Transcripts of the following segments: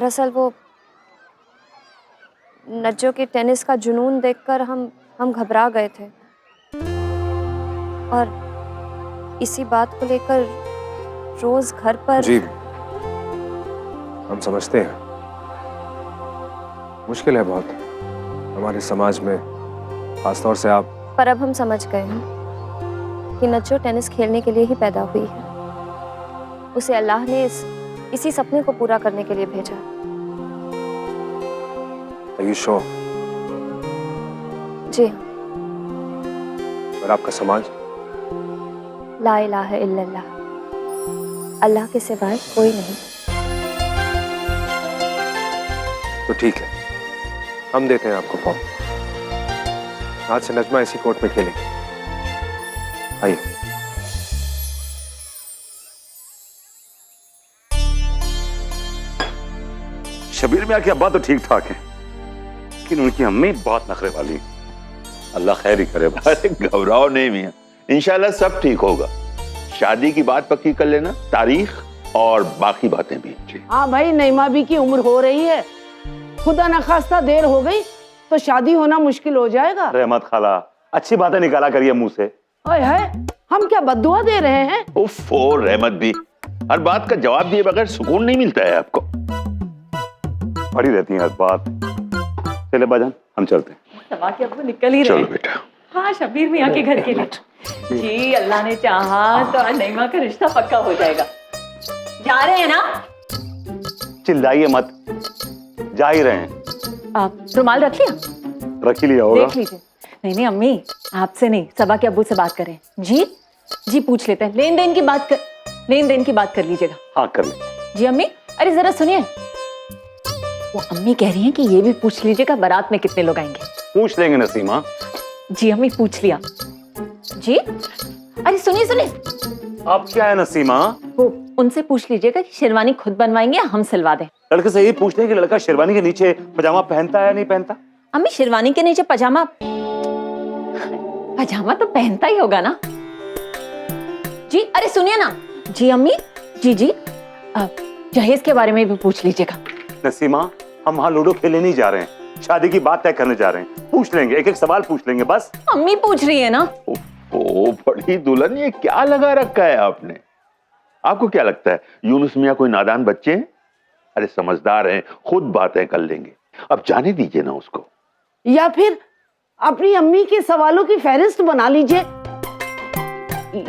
दरअसल वो नज्जो के टेनिस का जुनून देखकर हम घबरा गए थे और इसी बात को लेकर रोज घर पर। जी हम समझते हैं, मुश्किल है बहुत हमारे समाज में, खासतौर से आप। पर अब हम समझ गए हैं कि नज्जो टेनिस खेलने के लिए ही पैदा हुई है। उसे अल्लाह ने इसी सपने को पूरा करने के लिए भेजा। Are you sure? जी हाँ। और आपका समाज? ला इलाहा इल्लल्लाह, अल्लाह के सिवाय कोई नहीं। तो ठीक है, हम देते हैं आपको फॉर्म। आज से नजमा इसी कोर्ट में खेलेगी। आइए। शबीर मियां के अब्बा तो ठीक ठाक है, लेकिन उनकी अम्मी बहुत नखरे वाली। अल्लाह खैर ही करे। अरे घबराओ नहीं मियां, इंशाल्लाह सब ठीक होगा। शादी की बात पक्की कर लेना, तारीख और बाकी बातें भी। हाँ भाई, नईमा भी की उम्र हो रही है, खुदा न खास्ता देर हो गई तो शादी होना मुश्किल हो जाएगा। रहमत खाला, अच्छी बातें निकाला करिए मुंह से। ओए है, हम क्या बद्दुआ दे रहे हैं? उफ, ओ रहमत भी, हर बात का जवाब दिए बगैर सुकून नहीं मिलता है आपको। पड़ी रहती है हर बात। चले बाजान, हम चलते हैं। सबा के अब्बू निकल ही रहे हैं। चलो बेटा। हाँ, शबीर मियां के घर के लिए जी अल्लाह ने चाहा तो नईमा का रिश्ता पक्का हो जाएगा। जा रहे हैं ना? चिल्लाइए मत, जा ही रहे हैं। आप रुमाल रख लिया? रख ही लिया होगा। देख लीजिए। नहीं अम्मी, आपसे नहीं, सबा के अब्बू से बात करें। जी पूछ लेते हैं। लेन देन की बात कर लीजिएगा। हाँ कर ले। जी अम्मी, अरे जरा सुनिए, वो अम्मी कह रही हैं कि ये भी पूछ लीजिएगा बारात में कितने लोग आएंगे। पूछ लेंगे नसीमा। जी अम्मी पूछ लिया। जी अरे सुनिए, अब क्या है नसीमा? वो उनसे पूछ लीजिएगा कि शेरवानी खुद बनवाएंगे या हम सिलवा दें। लड़के से यही पूछ लें कि लड़का शेरवानी के नीचे पजामा पहनता है या नहीं पहनता। अम्मी शेरवानी के नीचे पजामा तो पहनता ही होगा ना। जी अरे सुनिए ना। जी अम्मी, जी जहेज के बारे में भी पूछ लीजिएगा। नसीमा, हम वहाँ लूडो खेलने नहीं जा रहे हैं, शादी की बात तय करने जा रहे हैं। पूछ लेंगे, एक एक सवाल पूछ लेंगे बस। अम्मी पूछ रही है ना। ओ बड़ी दुल्हन, ये क्या लगा रखा है आपने? आपको क्या लगता है यूनुस मियां कोई नादान बच्चे हैं? अरे समझदार हैं, खुद बातें कर लेंगे। अब जाने दीजिए ना उसको। या फिर अपनी अम्मी के सवालों की फहरिस्त बना लीजिए।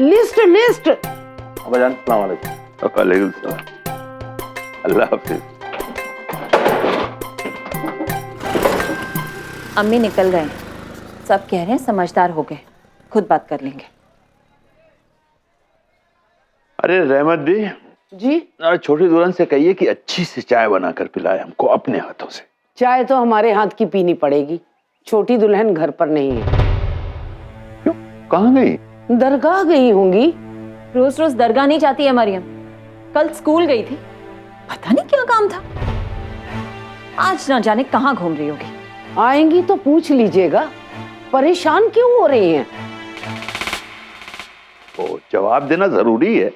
लिस्ट। अब जान, अस्सलाम वालेकुम। वालेकुम सलाम। अल्लाह हाफिज। अम्मी निकल गए, सब कह रहे हैं समझदार हो गए, खुद बात कर लेंगे। अरे रहमत दी जी, छोटी दुल्हन से कहिए कि अच्छी सी चाय बनाकर पिलाए हमको अपने हाथों से। चाय तो हमारे हाथ की पीनी पड़ेगी, छोटी दुल्हन घर पर नहीं है। क्यों, कहाँ गई? दरगाह गई होंगी। रोज रोज दरगाह नहीं जाती है मरियम, कल स्कूल गई थी, पता नहीं क्या काम था। आज ना जाने कहाँ घूम रही होगी। आएंगी तो पूछ लीजिएगा, परेशान क्यों हो रही हैं? तो जवाब देना जरूरी है।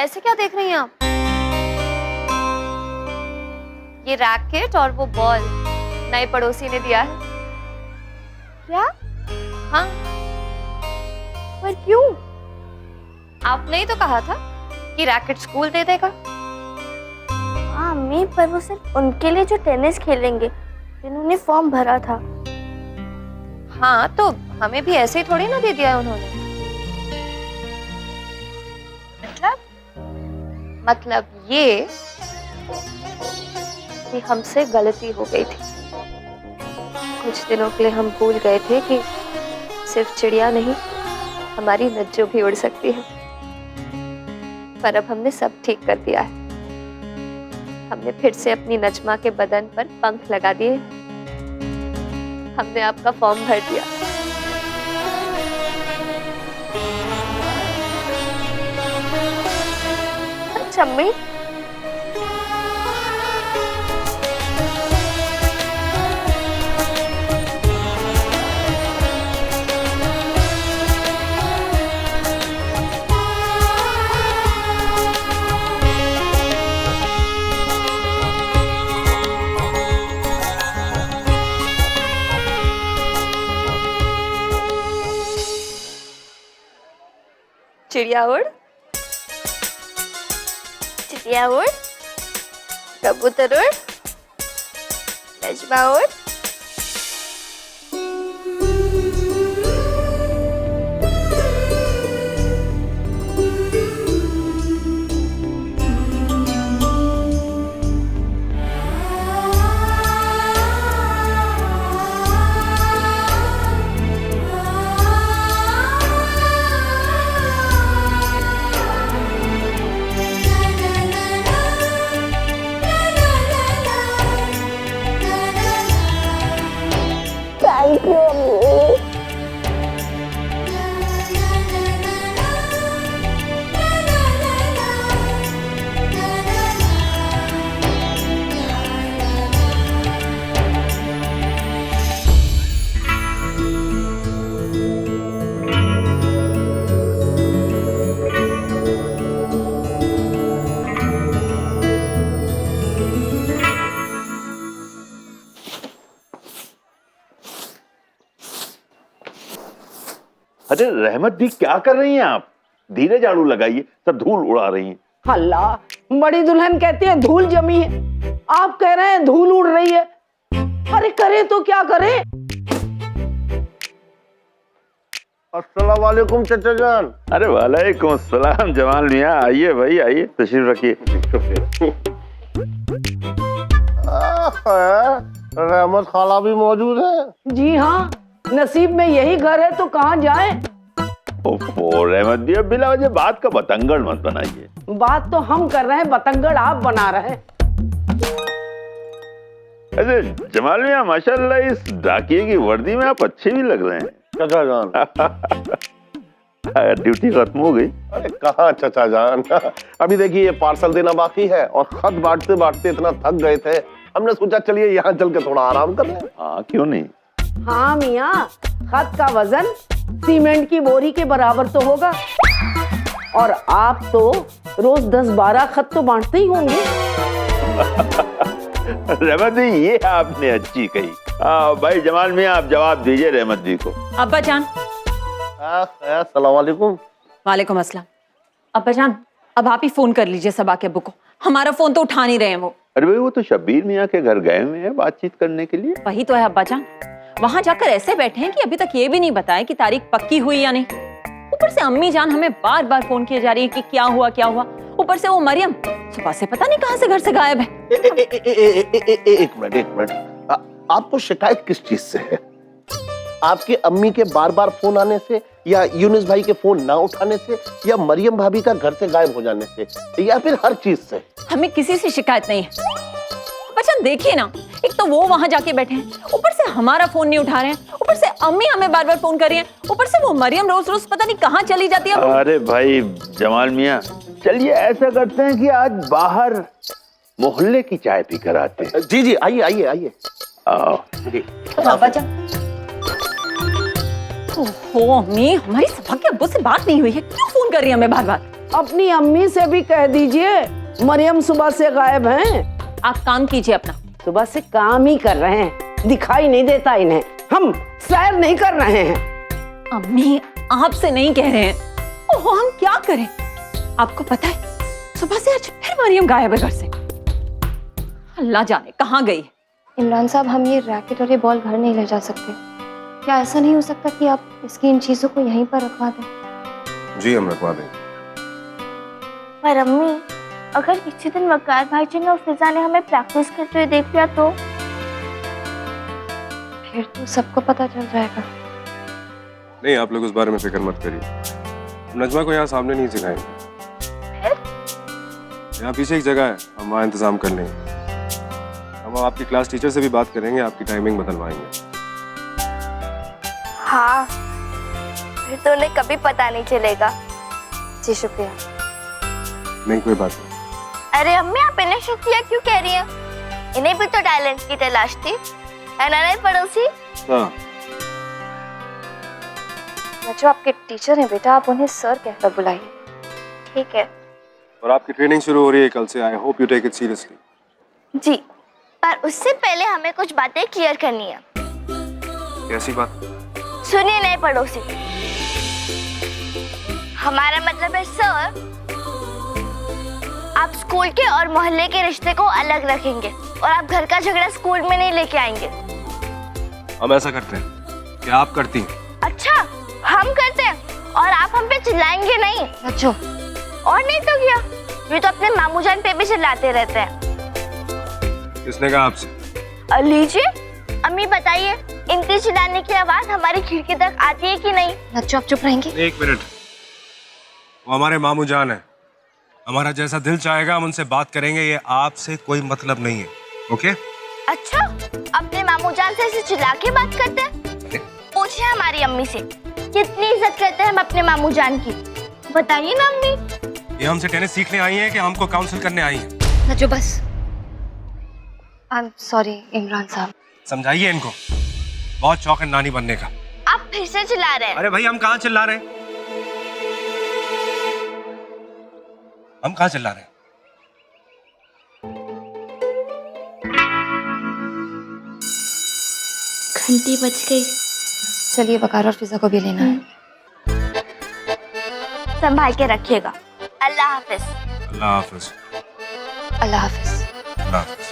ऐसे क्या देख रही हैं आप? ये रैकेट और वो बॉल नए पड़ोसी ने दिया है। क्या? हाँ। पर क्यों? आपने ही तो कहा था कि रैकेट स्कूल दे देगा। हाँ अम्मी, पर वो सिर्फ उनके लिए जो टेनिस खेलेंगे जिन्होंने फॉर्म भरा था। हाँ तो हमें भी ऐसे ही थोड़ी ना दे दिया उन्होंने। मतलब ये कि हमसे गलती हो गई थी। कुछ दिनों के लिए हम भूल गए थे कि सिर्फ चिड़िया नहीं, हमारी नज्जो भी उड़ सकती है। पर अब हमने सब ठीक कर दिया है। हमने फिर से अपनी नजमा के बदन पर पंख लगा दिए। हमने आपका फॉर्म भर दिया। अच्छा अम्मी, चिड़िया उड़, चिड़िया उड़, कबूतर उड़, नजमा उड़। थैंक यू अम्मी। अरे रहमत दी, क्या कर रही हैं आप? धीरे झाड़ू लगाइए, सब धूल उड़ा रही हैं। अल्लाह, बड़ी दुल्हन कहती है धूल जमी है, आप कह रहे हैं धूल उड़ रही है। अरे करे तो क्या करे? अस्सलाम वालेकुम चाचा जान। अरे वालेकुम अस्सलाम जमाल मियाँ, आइए भाई आइए, तशरीफ रखिए। रहमत खाला भी मौजूद है। जी हाँ, नसीब में यही घर है तो कहाँ जाए। ओफो रहमत दी, अब बिला वजह बात का बतंगड़ मत बनाइए। बात तो हम कर रहे हैं, बतंगड़ आप बना रहे हैं। अरे जमाल मियाँ, माशाल्लाह इस डाकिये की वर्दी में आप अच्छे भी लग रहे हैं। चाचा जान। ड्यूटी खत्म हो गई? अरे कहाँ चाचा जान, अभी देखिए ये पार्सल देना बाकी है और खत बांटते बांटते इतना थक गए थे, हमने सोचा चलिए यहाँ चल के थोड़ा आराम कर लें। हाँ क्यों नहीं। हाँ मियाँ, खत का वजन सीमेंट की बोरी के बराबर तो होगा, और आप तो रोज 10-12 खत तो बांटते ही होंगे। रहमत जी, ये आपने अच्छी कही। भाई जमाल मियाँ, आप जवाब दीजिए रहमत जी को। अब्बा जान। अस्सलाम वालेकुम। वालेकुम अस्सलाम। अब्बा जान, अब आप ही फोन कर लीजिए सबा के अब्बू को, हमारा फोन तो उठा नहीं रहे हैं वो। अरे भाई, वो तो शब्बीर मियाँ के घर गए हुए हैं बातचीत करने के लिए। वही तो है अब्बा जान, वहां जाकर ऐसे बैठे हैं कि अभी तक ये भी नहीं बताया कि तारीख पक्की हुई या नहीं। ऊपर से अम्मी जान हमें बार बार फोन किए जा रही है कि क्या हुआ क्या हुआ। ऊपर से वो मरियम सुबह से पता नहीं कहां से घर से गायब है। एक मिनट, आपको शिकायत किस चीज से है? आपकी अम्मी के बार बार फोन आने से, या यूनुस भाई के फोन ना उठाने से, या मरियम भाभी का घर से गायब हो जाने से, या फिर हर चीज से? हमें किसी से शिकायत नहीं है। बच्चा देखिए ना, एक तो वो वहां जाके बैठे हैं, ऊपर से हमारा फोन नहीं उठा रहे हैं, ऊपर से अम्मी हमें बार बार फोन कर रही हैं, ऊपर से वो मरियम रोज रोज पता नहीं कहाँ चली जाती है। अरे भाई जमाल मियाँ, चलिए ऐसा करते हैं कि आज बाहर मोहल्ले की चाय पी कर आते हैं। जी आइए आइए आइए। ओहो अम्मी, हमारी सभा के अब्बू से बात नहीं हुई है, क्यों फोन कर रही है हमें बार बार? अपनी अम्मी से भी कह दीजिए मरियम सुबह से गायब हैं। आप काम कीजिए अपना। सुबह से काम ही कर रहे हैं, दिखाई नहीं देता इन्हें। हम सैर नहीं कर रहे हैं। अम्मी आपसे नहीं कह रहे हैं। ओहो हम क्या करें? आपको पता है सुबह से आज फिर मरियम गायब है घर से। अल्लाह जाने कहाँ गई। इमरान साहब, हम ये रैकेट और ये बॉल घर नहीं ले जा सकते। क्या ऐसा नहीं हो सकता कि आप इसकी इन चीजों को यहीं पर रखवा दें? जी हम रखवा देंगे। पर अम्मी, अगर किसी दिन वकार भाईजान और फिजा ने हमें प्रैक्टिस करते हुए देख लिया तो? फिर तो सबको पता चल जाएगा। नहीं, आप लोग उस बारे में फिक्र मत करिए। नजमा को यहाँ सामने नहीं सिखाएंगे। यहाँ पीछे एक जगह है, हम वहाँ इंतजाम कर लेंगे। हम आपकी क्लास टीचर से भी बात करेंगे, आपकी टाइमिंग बदलवाएंगे। हाँ, फिर तो उन्हें कभी पता नहीं चलेगा। जी शुक्रिया। नहीं, कोई बात नहीं। अरे अम्मी, आप इन्हें शुक्रिया क्यों कह रही हैं? इन्हें भी तो टैलेंट की तलाश थी, है ना नहीं पड़ोसी? हाँ, जो आपके टीचर हैं बेटा, आप उन्हें सर कहकर बुलाइए। ठीक है और आपकी ट्रेनिंग शुरू हो रही है कल से। I hope you take it seriously. जी, पर उससे पहले हमें कुछ बातें क्लियर करनी है। कैसी बात? सुनिए नए पड़ोसी, हमारा मतलब है सर, आप स्कूल के और मोहल्ले के रिश्ते को अलग रखेंगे और आप घर का झगड़ा स्कूल में नहीं लेके आएंगे। हम ऐसा करते हैं, क्या आप करती हैं? अच्छा, हम करते हैं और आप हम पे चिल्लाएंगे नहीं। अच्छा, और नहीं तो क्या, ये तो अपने मामू जान पे भी चिल्लाते रहते हैं। किसने कहा आपसे? लीजिए अम्मी बताइए, इनके चिल्लाने की आवाज हमारी खिड़की तक आती है कि नहीं? नच्चो आप चुप रहेंगे? एक मिनट, वो हमारे मामू जान है। हमारा जैसा दिल चाहेगा हम उनसे बात करेंगे, ये आपसे कोई मतलब नहीं है। ओके? अच्छा, अपने मामू जान से ऐसे चिल्ला के बात करते हैं? पूछिए हमारी अम्मी से, कितनी इज्जत करते हैं हम अपने मामू जान की। बताइए ना अम्मी। ये हमसे टेनिस सीखने आई हैं कि हमको काउंसिल करने आई हैं? नच्चो बस। आई एम सॉरी इमरान साहब। समझाइए इनको, बहुत शौक है नानी बनने का। आप फिर से चिल्ला रहे हैं। अरे भाई, हम कहाँ चिल्ला रहे हैं? हम कहाँ चिल्ला रहे हैं? घंटी बज गई। चलिए वकार और फिजा को भी लेना है। संभाल के रखिएगा। अल्लाह हाफिज। अल्लाह हाफिज। अल्लाह हाफिज। अल्लाह हाफिज।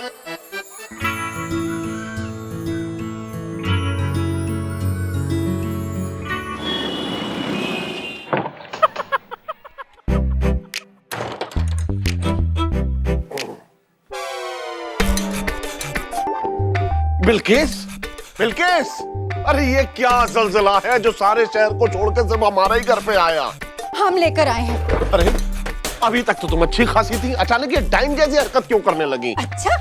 बिल्किस, बिल्किस, अरे ये क्या जलजला है जो सारे शहर को छोड़कर सिर्फ हमारा ही घर पे आया? हम लेकर आए हैं। अरे अभी तक तो तुम अच्छी खासी थी, अचानक ये डाइन जैसी हरकत क्यों करने लगी? अच्छा,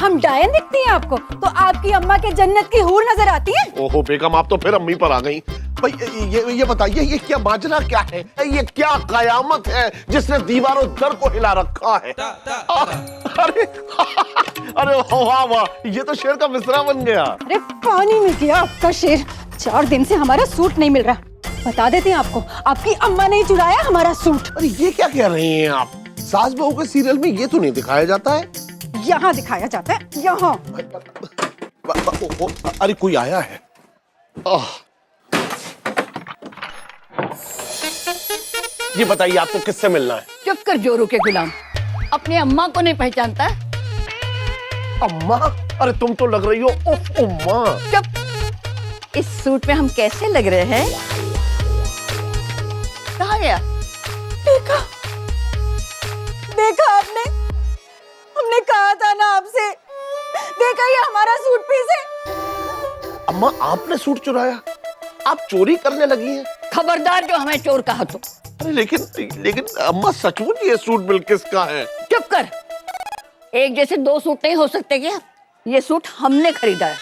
हम डायन दिखती हैं आपको? तो आपकी अम्मा के जन्नत की हूर नजर आती है? ओहो बेगम, आप तो फिर अम्मी पर आ गई। भाई ये बताइए, ये क्या माजरा क्या है? ये क्या कयामत है जिसने दीवारों दर को हिला रखा है? अरे अरे वाह वाह, ये तो शेर का मिसरा बन गया। अरे पानी में गया आपका शेर। 4 दिन से हमारा सूट नहीं मिल रहा। बता देते हैं आपको, आपकी अम्मा ने चुराया हमारा सूट। अरे ये क्या कह रही हैं आप? सास बहू के सीरियल में ये तो नहीं दिखाया जाता है। यहाँ दिखाया जाता है, यहाँ। अरे कोई आया है। ये बताइए आपको किससे मिलना है? चुप कर जोरू के गुलाम, अपने अम्मा को नहीं पहचानता? अम्मा? अरे तुम तो लग रही हो उफ उम्मा। चुप। इस सूट में हम कैसे लग रहे हैं? कहाँ गया? देखा, देखा आपने? हमने कहा था ना आपसे। देखा ये हमारा सूट पीस है। अम्मा आपने सूट चुराया? आप चोरी करने लगी हैं? खबरदार जो हमें चोर कहा तो। अरे लेकिन अम्मा सचमुच ये सूट बिल्किस का है? चुप कर। एक जैसे 2 सूट नहीं हो सकते क्या? ये सूट हमने खरीदा है।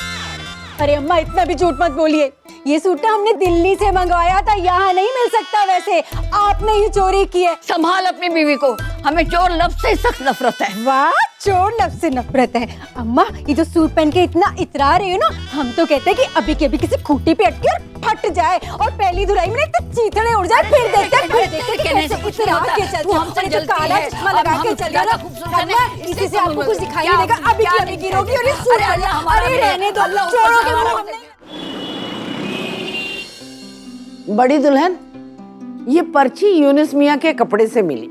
अरे अम्मा इतना भी झूठ मत बोलिए। ये सूट ना हमने दिल्ली से मंगवाया था, यहाँ नहीं मिल सकता। वैसे आपने ही चोरी की है। संभाल अपनी बीवी को, हमें चोर लफ्ज से सख्त नफरत है। व्हाट? चोर लफ्ज से नफरत है। अम्मा ये जो सूट पहन के इतना इतरा रही हो ना, हम तो कहते हैं कि अभी के अभी किसी खूंटी पे अटके और फट जाए और पहली धुलाई में तो चीथड़े उड़ जाए। फिर देखते हैं कैसे इतरा के चलते हो। और जो काला चश्मा लगा के चल रहा ना, इसी से आपको कुछ दिखाई नहीं देगा। अभी की अभी गिरोगी और ये सूट अरे रहने दो, छोड़ो के मुंह। बड़ी दुल्हन, ये पर्ची यूनुस मियां के कपड़े से मिली।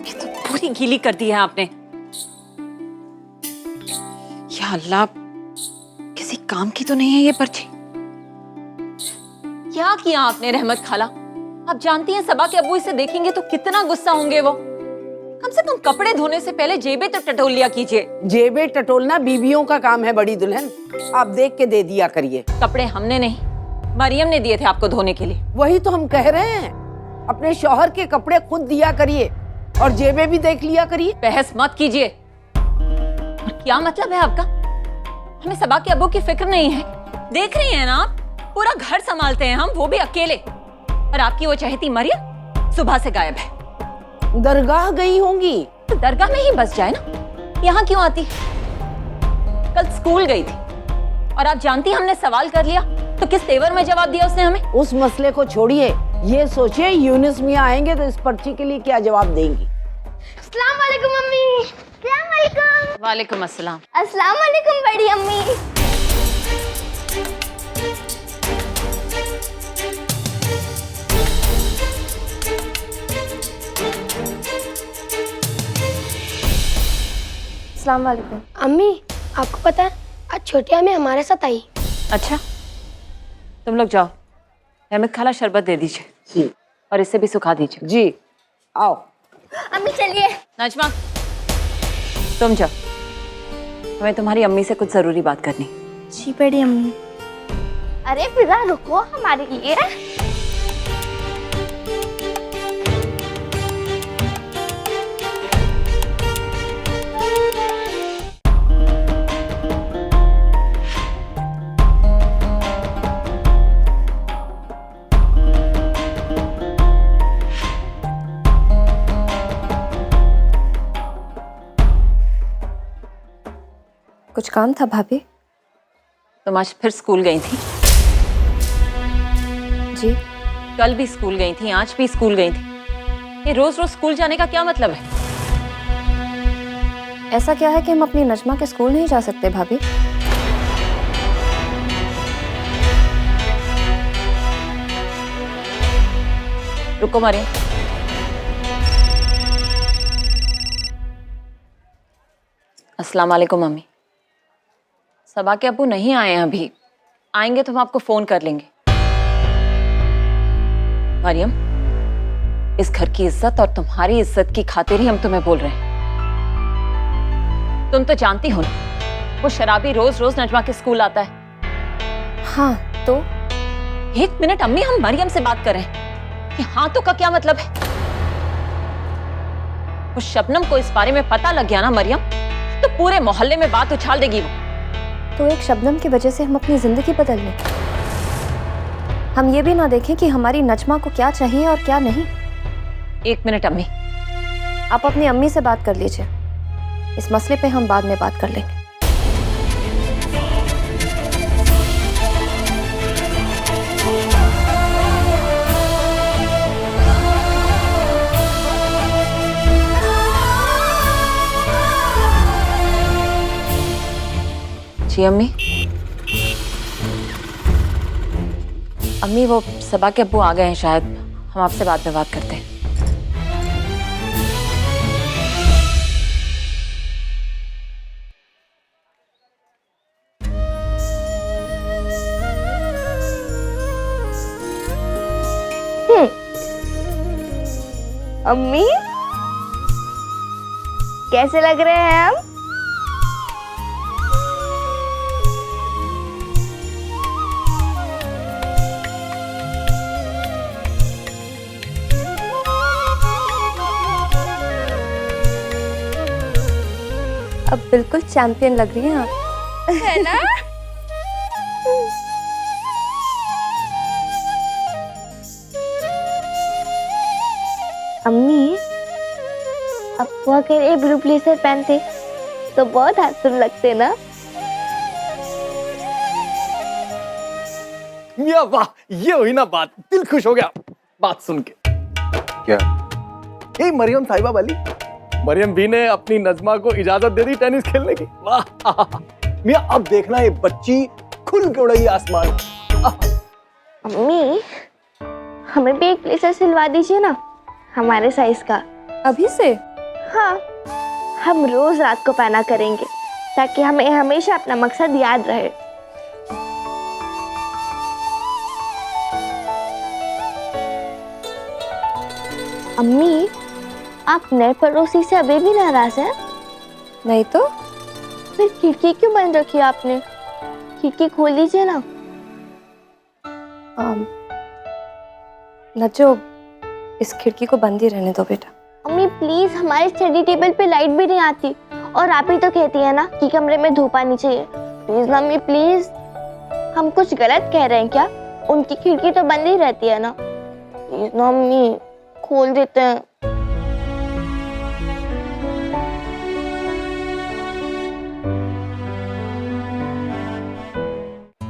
ये तो पूरी गीली कर दी है आपने। या अल्लाह, किसी काम की तो नहीं है ये पर्ची। क्या किया आपने रहमत खाला? आप जानती हैं सबा के अब्बू इसे देखेंगे तो कितना गुस्सा होंगे वो। कम से कम कपड़े धोने से पहले जेबें तो टटोल लिया कीजिए। जेबें टटोलना बीवियों का काम है बड़ी दुल्हन, आप देख के दे दिया करिए। कपड़े हमने नहीं, मरियम ने दिए थे आपको धोने के लिए। वही तो हम कह रहे हैं, अपने शौहर के कपड़े खुद दिया करिए और जेबें भी देख लिया करिए। बहस मत कीजिए। और क्या मतलब है आपका? हमें सबा के अब्बू की फिक्र नहीं है। देख रही हैं ना आप, पूरा घर संभालते हैं हम, वो भी अकेले। और आपकी वो चहेती मरियम सुबह से गायब है। दरगाह गई होंगी। तो दरगाह में ही बस जाए ना, यहाँ क्यों आती? कल स्कूल गई थी और आप जानती हमने सवाल कर लिया तो किस तेवर में जवाब दिया उसने हमें? उस मसले को छोड़िए, ये सोचिए यूनुस मियां आएंगे तो इस पर्ची के लिए क्या जवाब देंगी। अस्सलाम वालेकुम मम्मी। अस्सलाम वालेकुम। वालेकुम अस्सलाम। अस्सलाम वालेकुम बड़ी अम्मी। अस्सलाम वालेकुम। अम्मी, आपको पता है आज छोटी अम्मी हमारे साथ आई। अच्छा, तुम लोग जाओ, रहमत खाला शरबत दे दीजिए जी, और इसे भी सुखा दीजिए। जी आओ। अम्मी चलिए। नजमा, तुम जाओ, हमें तुम्हारी अम्मी से कुछ जरूरी बात करनी। जी बड़ी अम्मी। अरे फिजा रुको हमारे लिए। कुछ काम था भाभी? तुम आज फिर स्कूल गई थी? जी। कल भी स्कूल गई थी, आज भी स्कूल गई थी। ये रोज रोज स्कूल जाने का क्या मतलब है? ऐसा क्या है कि हम अपनी नजमा के स्कूल नहीं जा सकते भाभी? रुको मरियम, अस्सलाम वालेकुम मम्मी। सबा के अब्बू नहीं आए हैं अभी, आएंगे तो हम आपको फोन कर लेंगे। मरियम, इस घर की इज्जत और तुम्हारी इज्जत की खातिर ही हम तुम्हें बोल रहे हैं। तुम तो जानती हो ना, वो शराबी रोज रोज नजमा के स्कूल आता है। हाँ तो? एक मिनट अम्मी, हम मरियम से बात कर रहे हैं कि हाँ तो का क्या मतलब है? वो शबनम को इस बारे में पता लग गया ना मरियम, तो पूरे मोहल्ले में बात उछाल देगी वो। तो एक शबनम की वजह से हम अपनी जिंदगी बदल लें? हम ये भी ना देखें कि हमारी नजमा को क्या चाहिए और क्या नहीं? एक मिनट अम्मी, आप अपनी अम्मी से बात कर लीजिए, इस मसले पे हम बाद में बात कर लेंगे। जी अम्मी। अम्मी, वो सबा के अब्बू आ गए हैं शायद, हम आपसे बाद में बात करते हैं। अम्मी कैसे लग रहे हैं हम? अब बिल्कुल चैंपियन लग रही हैं आप। है ना? अम्मी, अब वो अगर ये ब्लू ब्लेजर पहनते तो बहुत हैंडसम लगते ना। मियां वाह, ये हुई ना बात, दिल खुश हो गया बात सुन के। क्या? हे मरियम साहिबा वाली, मरियम भी ने अपनी नजमा को इजाजत दे दी टेनिस खेलने की। वाह मियां, अब देखना ये बच्ची खुल के उड़ेगी आसमान। मम्मी, हमें भी एक ब्लेजर सिलवा दीजिए ना, हमारे साइज का। अभी से? हाँ, हम रोज रात को पहना करेंगे ताकि हमें हमेशा अपना मकसद याद रहे। अम्मी, आप नए पड़ोसी से अभी भी नाराज हैं? नहीं तो। फिर खिड़की क्यों बंद रखी है आपने? खिड़की खोल लीजिए ना। नज्जो, इस खिड़की को बंद ही रहने दो बेटा। अम्मी प्लीज, हमारे स्टडी टेबल पे लाइट भी नहीं आती और आप ही तो कहती है ना कि कमरे में धूप आनी चाहिए। प्लीज ना अम्मी, प्लीज। हम कुछ गलत कह रहे हैं क्या? उनकी खिड़की तो बंद ही रहती है ना। प्लीज ना अम्मी, खोल देते हैं।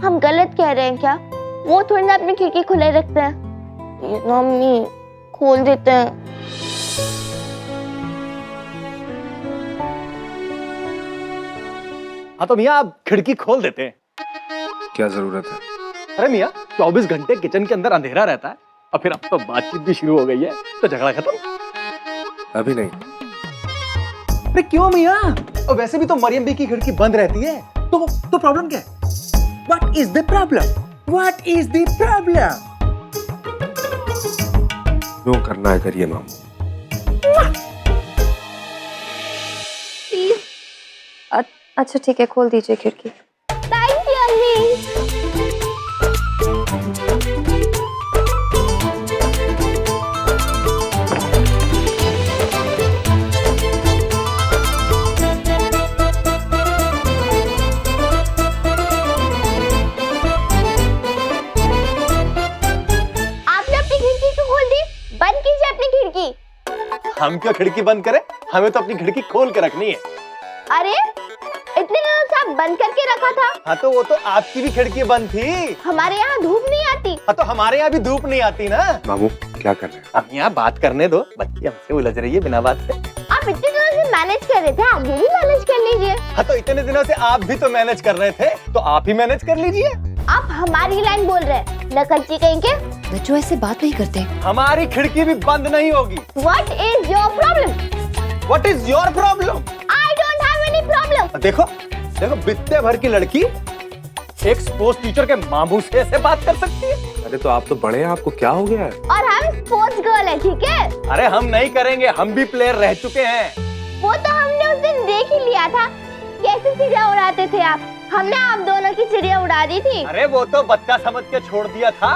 हम गलत कह रहे हैं क्या? वो थोड़ी ना अपनी खिड़की खुले रखते हैं। प्लीज ना अम्मी, खोल देते हैं। हाँ तो मियां, आप खिड़की खोल देते हैं। क्या जरूरत है? अरे मियां, 24 घंटे किचन के अंदर अंधेरा रहता है और फिर अब तो बातचीत भी शुरू हो गई है, तो झगड़ा खत्म। अभी नहीं। अरे क्यों मियां? और वैसे भी तो मरियम भी की खिड़की बंद रहती है, तो प्रॉब्लम क्या है? What is the problem? What is the problem? जो करना है करिए मामू। अच्छा ठीक है, खोल दीजिए खिड़की। थैंक यू अम्मी। आपने अपनी खिड़की क्यों खोल दी? बंद कीजिए अपनी खिड़की। हम क्यों खिड़की बंद करें? हमें तो अपनी खिड़की खोल के रखनी है। अरे इतने दिनों से आप बंद करके रखा था। हाँ तो वो तो आपकी भी खिड़की बंद थी। हमारे यहाँ धूप नहीं आती। हाँ तो हमारे यहाँ भी धूप नहीं आती ना। मामू क्या कर रहे हैं? अब यहाँ बात करने दो, बच्ची हमसे उलझ रही है बिना बात से। आप इतने दिनों से मैनेज कर रहे थे, आगे भी मैनेज कर लीजिए। हाँ तो इतने दिनों से आप भी तो मैनेज कर रहे थे, तो आप ही मैनेज कर लीजिए। आप हमारी लाइन बोल रहे हैं, नकलची कहीं के। बच्चों ऐसे बात नहीं करते। हमारी खिड़की भी बंद नहीं होगी। What is your problem? What is your problem? I don't have any problem. देखो देखो, बित्ते भर की लड़की एक स्पोर्ट्स टीचर के मामू से ऐसे बात कर सकती है? अरे तो आप तो बड़े हैं, आपको क्या हो गया है? और हम स्पोर्ट्स गर्ल है, ठीक है? अरे हम नहीं करेंगे, हम भी प्लेयर रह चुके हैं। वो तो हमने उस दिन देख ही लिया था, कैसे चिड़िया उड़ाते थे आप। हमने आप दोनों की चिड़िया उड़ा दी थी। अरे वो तो बच्चा समझ के छोड़ दिया था।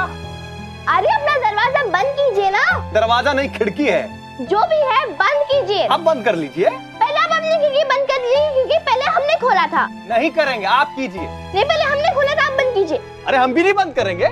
अरे अपना दरवाजा बंद कीजिए ना। दरवाजा नहीं, खिड़की है। जो भी है बंद कीजिए। अब बंद कर लीजिए। पहले आप अपनी खिड़की बंद कर दीजिए, क्योंकि पहले हमने खोला था। नहीं करेंगे, आप कीजिए। नहीं, पहले हमने खोला था, आप बंद कीजिए। अरे हम भी नहीं बंद करेंगे।